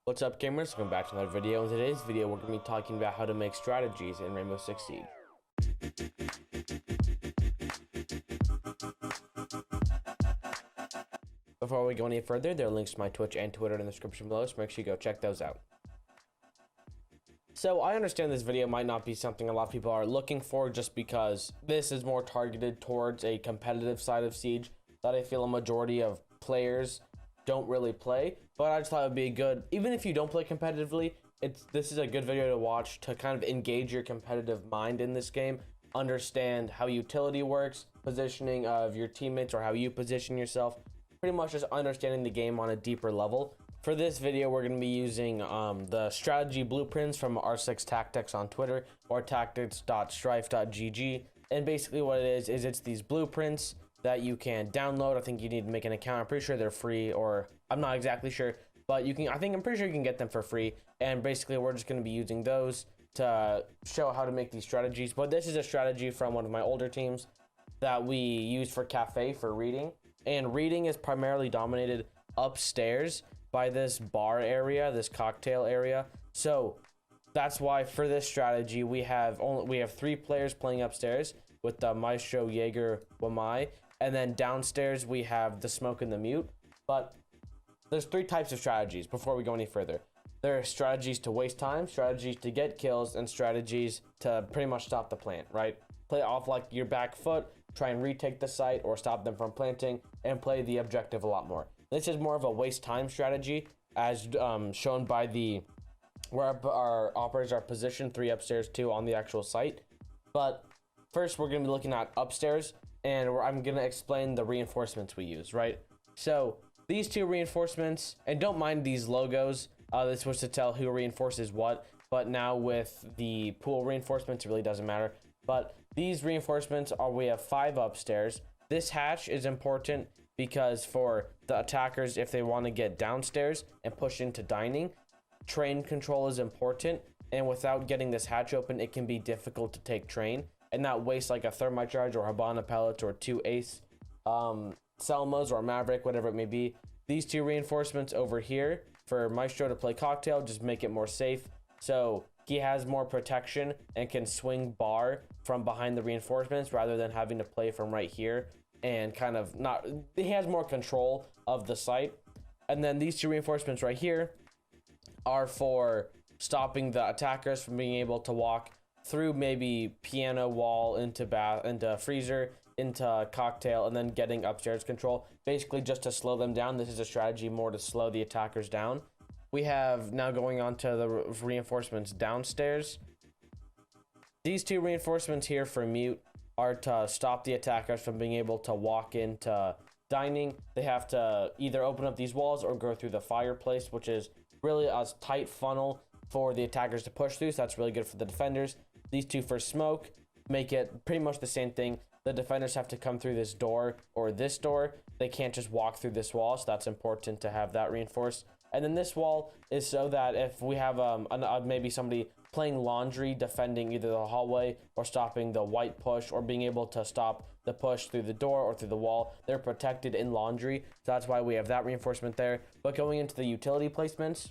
What's up, gamers? Welcome back to another video. In today's video, we're going to be talking about how to make strategies in Rainbow Six Siege. Before we go any further, there are links to my Twitch and Twitter in the description below, so make sure you go check those out. So I understand this video might not be something a lot of people are looking for, just because this is more targeted towards a competitive side of Siege that I feel a majority of players don't really play, but I just thought it would be good, even if you don't play competitively, this is a good video to watch to kind of engage your competitive mind in this game, understand how utility works, positioning of your teammates or how you position yourself, pretty much just understanding the game on a deeper level. For this video, we're going to be using the strategy blueprints from R6 Tactics on Twitter, or tactics.strife.gg, and basically what it is it's these blueprints that you can download. I think you need to make an account. I'm pretty sure they're free, or I'm not exactly sure, but you can. I'm pretty sure you can get them for free. And basically, we're just going to be using those to show how to make these strategies. But this is a strategy from one of my older teams that we use for cafe for reading, and reading is primarily dominated upstairs by this bar area, this cocktail area. So that's why for this strategy we have 3 players playing upstairs with the Maestro, Jaeger, Wamai. And then downstairs we have the smoke and the mute. But there's 3 types of strategies before we go any further. There are strategies to waste time, strategies to get kills, and strategies to pretty much stop the plant, right? Play off like your back foot, try and retake the site or stop them from planting, and play the objective a lot more. This is more of a waste time strategy, as shown by where our operators are positioned, 3 upstairs, 2 on the actual site. But first we're going to be looking at upstairs, and I'm going to explain the reinforcements we use, right? So these 2 reinforcements, and don't mind these logos, this was to tell who reinforces what, but now with the pool reinforcements, it really doesn't matter. But these reinforcements we have 5 upstairs. This hatch is important because for the attackers, if they want to get downstairs and push into dining, train control is important, and without getting this hatch open, it can be difficult to take train and not waste like a thermite charge or Habana pellets or 2 ace Selmas or Maverick, whatever it may be. These 2 reinforcements over here for Maestro to play cocktail just make it more safe, so he has more protection and can swing bar from behind the reinforcements rather than having to play from right here, and kind of he has more control of the site. And then these 2 reinforcements right here are for stopping the attackers from being able to walk through maybe piano wall into freezer, into cocktail, and then getting upstairs control, basically just to slow them down. This is a strategy more to slow the attackers down. We have now going on to the reinforcements downstairs. These 2 reinforcements here for mute are to stop the attackers from being able to walk into dining. They have to either open up these walls or go through the fireplace, which is really a tight funnel for the attackers to push through, so that's really good for the defenders. These 2 for smoke make it pretty much the same thing. The defenders have to come through this door or this door. They can't just walk through this wall, so that's important to have that reinforced. And then this wall is so that if we have maybe somebody playing laundry, defending either the hallway or stopping the white push, or being able to stop the push through the door or through the wall, they're protected in laundry. So that's why we have that reinforcement there. But going into the utility placements,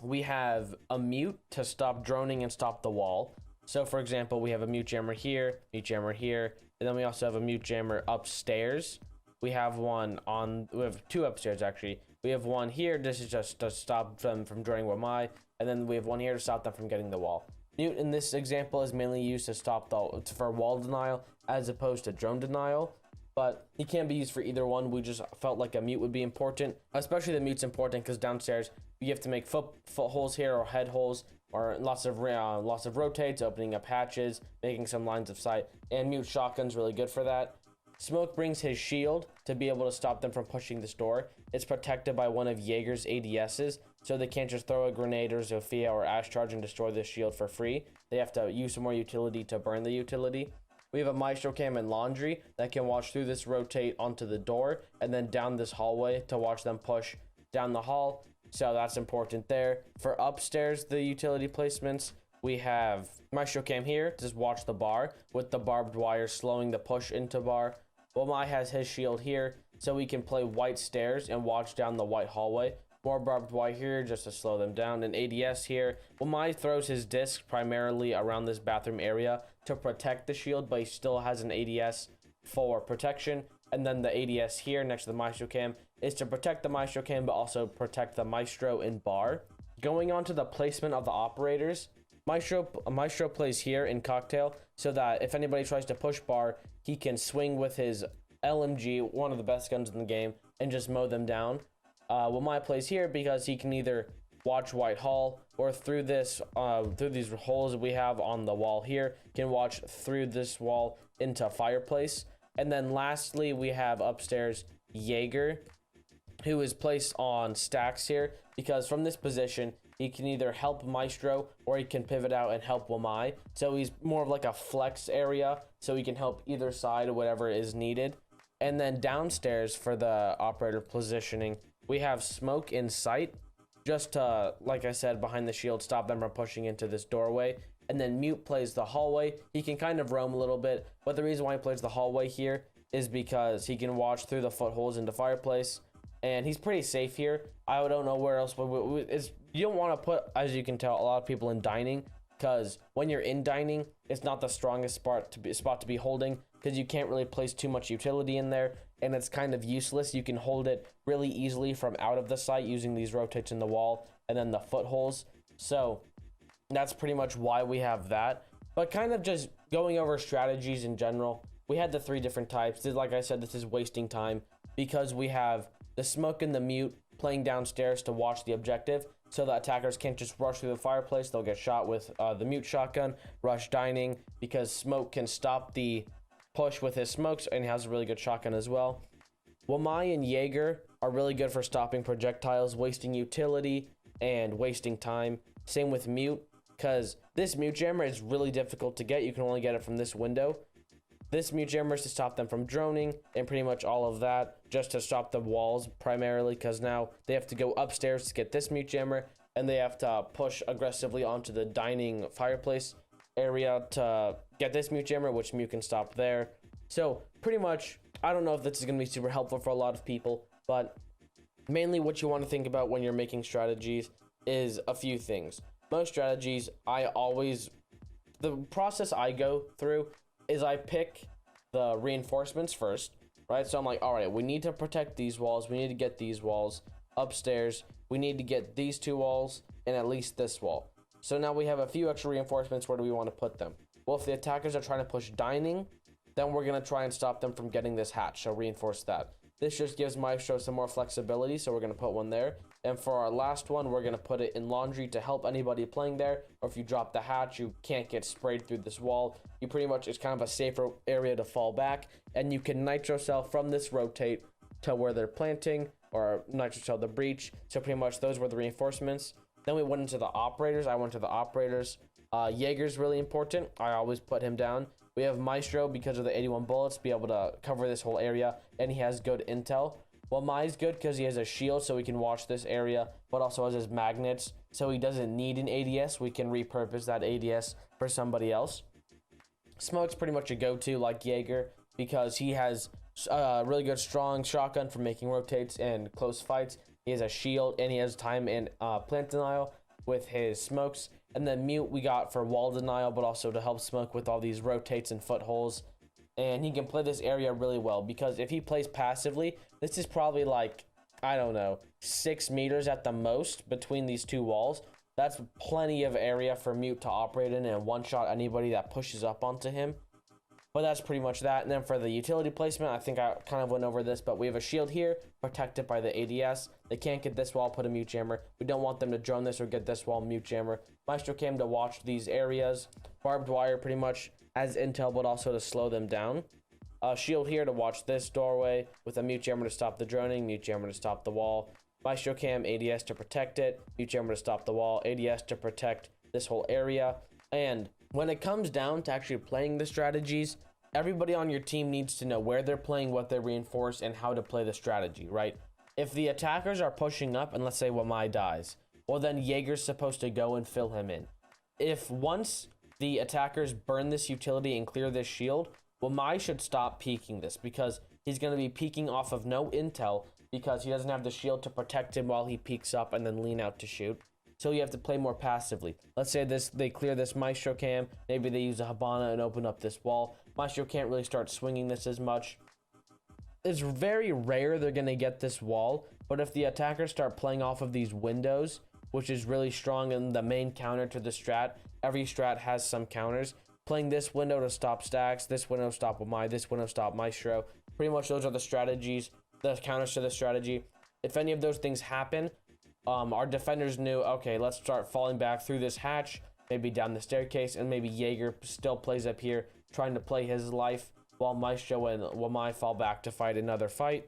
we have a mute to stop droning and stop the wall. So for example, we have a mute jammer here, and then we also have a mute jammer upstairs. We have 2 upstairs actually. We have one here. This is just to stop them from droning Wamai, and then we have one here to stop them from getting the wall. Mute in this example is mainly used to stop for wall denial as opposed to drone denial, but it can be used for either one. We just felt like a mute would be important, especially the mute's important because downstairs you have to make foot holes here, or head holes, or lots of rotates, opening up hatches, making some lines of sight, and mute shotgun's really good for that. Smoke brings his shield to be able to stop them from pushing this door. It's protected by one of Jaeger's ADSs, so they can't just throw a grenade or Zofia or Ash Charge and destroy this shield for free. They have to use some more utility to burn the utility. We have a Maestro Cam and Laundry that can watch through this rotate onto the door and then down this hallway to watch them push down the hall. So that's important there. For upstairs, the utility placements, we have Maestro Cam here to just watch the bar with the barbed wire slowing the push into bar. Wamai has his shield here, so we can play white stairs and watch down the white hallway More barbed wire here just to slow them down. And ADS here. Well, Mai throws his disc primarily around this bathroom area to protect the shield, but he still has an ADS for protection. And then the ADS here next to the Maestro Cam is to protect the Maestro Cam, but also protect the Maestro in bar. Going on to the placement of the operators, Maestro plays here in cocktail so that if anybody tries to push bar, he can swing with his LMG, one of the best guns in the game, and just mow them down. Well, Mai plays here because he can either watch White Hall or through this through these holes we have on the wall here, can watch through this wall into Fireplace. And then lastly, we have upstairs Jaeger, who is placed on stacks here because from this position he can either help Maestro or he can pivot out and help Wamai. So he's more of like a flex area, so he can help either side or whatever is needed. And then downstairs for the operator positioning, we have Smoke in sight, just to, like I said, behind the shield, stop them from pushing into this doorway. And then Mute plays the hallway. He can kind of roam a little bit, but the reason why he plays the hallway here is because he can watch through the footholes into Fireplace, and he's pretty safe here. I don't know where else, but you don't want to put, as you can tell, a lot of people in dining, because when you're in dining, it's not the strongest spot to be holding, because you can't really place too much utility in there, and it's kind of useless. You can hold it really easily from out of the site using these rotates in the wall and then the footholes. So that's pretty much why we have that. But kind of just going over strategies in general, we had the 3 different types. Like I said, this is wasting time because we have the Smoke and the Mute playing downstairs to watch the objective, so the attackers can't just rush through the Fireplace. They'll get shot with the Mute shotgun. Rush dining because Smoke can stop the push with his smokes, and he has a really good shotgun as well. Wamai and Jaeger are really good for stopping projectiles, wasting utility, and wasting time. Same with Mute, because this Mute Jammer is really difficult to get. You can only get it from this window. This Mute Jammer is to stop them from droning, and pretty much all of that, just to stop the walls primarily, because now they have to go upstairs to get this Mute Jammer, and they have to push aggressively onto the dining Fireplace area to get this Mute Jammer, which Mute can stop there. So pretty much, I don't know if this is going to be super helpful for a lot of people, but mainly what you want to think about when you're making strategies is a few things. Most strategies, the process I go through is I pick the reinforcements first, right? So I'm like, all right, we need to protect these walls. We need to get these walls upstairs. We need to get these 2 walls and at least this wall. So now we have a few extra reinforcements. Where do we want to put them? Well, if the attackers are trying to push dining, then we're going to try and stop them from getting this hatch. So reinforce that. This just gives Maestro some more flexibility, so we're going to put one there. And for our last one, we're going to put it in laundry to help anybody playing there. Or if you drop the hatch, you can't get sprayed through this wall. You pretty much, it's kind of a safer area to fall back. And you can nitro cell from this rotate to where they're planting, or nitro cell the breach. So pretty much those were the reinforcements. Then we went into the operators. I went to the operators. Jaeger's really important. I always put him down. We have Maestro because of the 81 bullets, be able to cover this whole area, and he has good intel. Well, Mai's good because he has a shield, so he can watch this area, but also has his magnets, so he doesn't need an ADS. We can repurpose that ADS for somebody else. Smoke's pretty much a go-to like Jaeger because he has a really good strong shotgun for making rotates and close fights. He has a shield, and he has time and plant denial with his smokes. And then Mute we got for wall denial, but also to help Smoke with all these rotates and footholes. And he can play this area really well because if he plays passively, this is probably like, I don't know, 6 meters at the most between these 2 walls. That's plenty of area for Mute to operate in and one-shot anybody that pushes up onto him. But that's pretty much that. And then for the utility placement, I think I kind of went over this, but we have a shield here, protected by the ADS. They can't get this wall, put a Mute Jammer. We don't want them to drone this or get this wall, Mute Jammer. Maestro came to watch these areas. Barbed wire pretty much as intel, but also to slow them down. Shield here to watch this doorway with a Mute Jammer to stop the droning, Mute Jammer to stop the wall. Maestro Cam, ADS to protect it, Mute Jammer to stop the wall, ADS to protect this whole area. And when it comes down to actually playing the strategies, everybody on your team needs to know where they're playing, what they reinforce, and how to play the strategy, right? If the attackers are pushing up, and let's say Wamai dies, well then Jaeger's supposed to go and fill him in. If once the attackers burn this utility and clear this shield, Wamai should stop peeking this because he's going to be peeking off of no intel because he doesn't have the shield to protect him while he peeks up and then lean out to shoot. So you have to play more passively. Let's say they clear this Maestro cam, maybe they use a Habana and open up this wall. Maestro can't really start swinging this as much. It's very rare they're going to get this wall, but if the attackers start playing off of these windows, which is really strong in the main counter to the strat, every strat has some counters. Playing this window to stop stacks, this window to stop Wamai, this window to stop Maestro. Pretty much those are the strategies, the counters to the strategy. If any of those things happen, our defenders knew, okay, let's start falling back through this hatch, maybe down the staircase, and maybe Jaeger still plays up here, trying to play his life, while Maestro and Wamai fall back to fight another fight.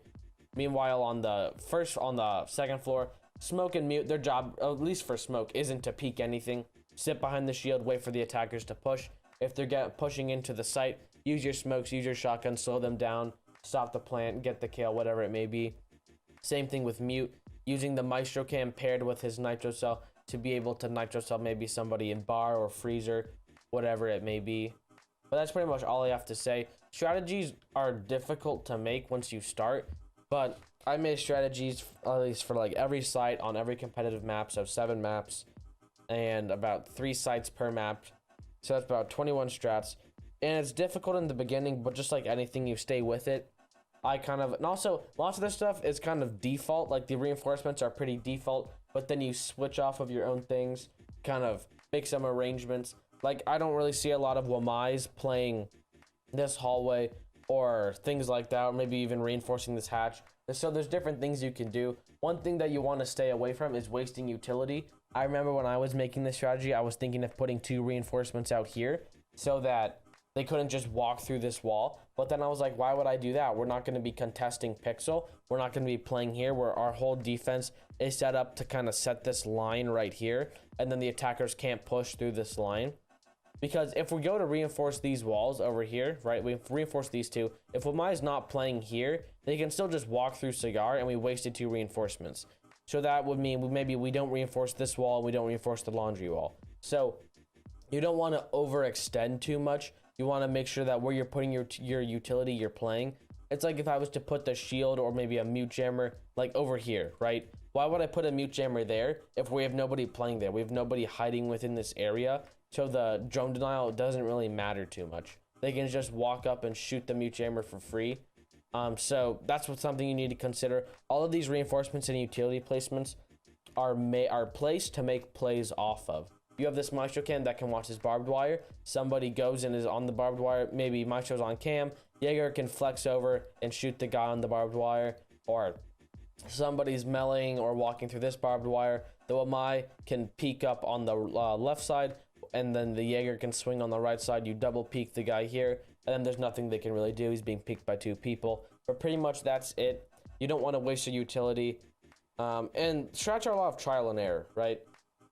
Meanwhile, on the second floor, Smoke and Mute, their job, at least for Smoke, isn't to peek anything. Sit behind the shield, wait for the attackers to push. If they're pushing into the site, use your smokes, use your shotgun, slow them down, stop the plant, get the kill, whatever it may be. Same thing with Mute, using the Maestro cam paired with his Nitro Cell to be able to Nitro Cell maybe somebody in bar or freezer, whatever it may be. But that's pretty much all I have to say. Strategies are difficult to make once you start, but I made strategies at least for like every site on every competitive map, so 7 maps and about 3 sites per map. So that's about 21 strats, and it's difficult in the beginning, but just like anything, you stay with it. And also lots of this stuff is kind of default, like the reinforcements are pretty default, but then you switch off of your own things, kind of make some arrangements. Like I don't really see a lot of Wamais playing this hallway or things like that, or maybe even reinforcing this hatch. So there's different things you can do. One thing that you want to stay away from is wasting utility. I remember when I was making this strategy, I was thinking of putting 2 reinforcements out here so that they couldn't just walk through this wall. But then I was like, why would I do that? We're not going to be contesting Pixel. We're not going to be playing here where our whole defense is set up to kind of set this line right here. And then the attackers can't push through this line. Because if we go to reinforce these walls over here, right, we reinforce these 2. If Wamai's not playing here, they can still just walk through Cigar, and we wasted 2 reinforcements. So that would mean maybe we don't reinforce this wall, and we don't reinforce the laundry wall. So you don't want to overextend too much. You want to make sure that where you're putting your utility you're playing. It's like if I was to put the shield or maybe a mute jammer like over here, right? Why would I put a mute jammer there if we have nobody playing there? We have nobody hiding within this area. So the drone denial doesn't really matter too much. They can just walk up and shoot the mute jammer for free. So that's something you need to consider. All of these reinforcements and utility placements are placed to make plays off of. You have this Maestro cam that can watch his barbed wire. Somebody goes and is on the barbed wire. Maybe Maestro's on cam. Jaeger can flex over and shoot the guy on the barbed wire. Or somebody's meleeing or walking through this barbed wire. The Wamai can peek up on the left side, and then the Jaeger can swing on the right side. You double peek the guy here, and then there's nothing they can really do. He's being peeked by 2 people. But pretty much that's it. You don't want to waste your utility. And strats are a lot of trial and error, right?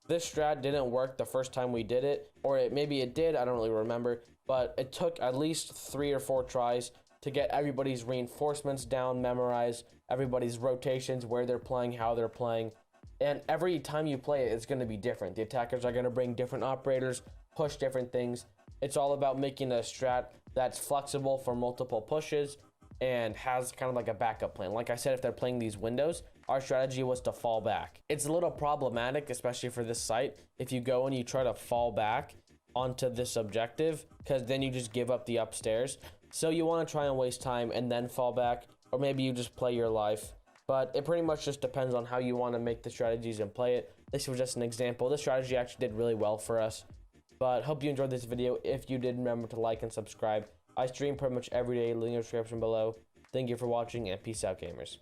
This strat didn't work the first time we did it, or maybe it did, I don't really remember, but it took at least 3 or 4 tries to get everybody's reinforcements down, memorized, everybody's rotations, where they're playing, how they're playing, and every time you play it, it's going to be different. The attackers are going to bring different operators, push different things. It's all about making a strat that's flexible for multiple pushes and has kind of like a backup plan. Like I said, if they're playing these windows, our strategy was to fall back. It's a little problematic, especially for this site, if you go and you try to fall back onto this objective, because then you just give up the upstairs. So you want to try and waste time and then fall back, or maybe you just play your life. But it pretty much just depends on how you want to make the strategies and play it. This was just an example. This strategy actually did really well for us. But hope you enjoyed this video. If you did, remember to like and subscribe. I stream pretty much every day. Link in the description below. Thank you for watching, and peace out, gamers.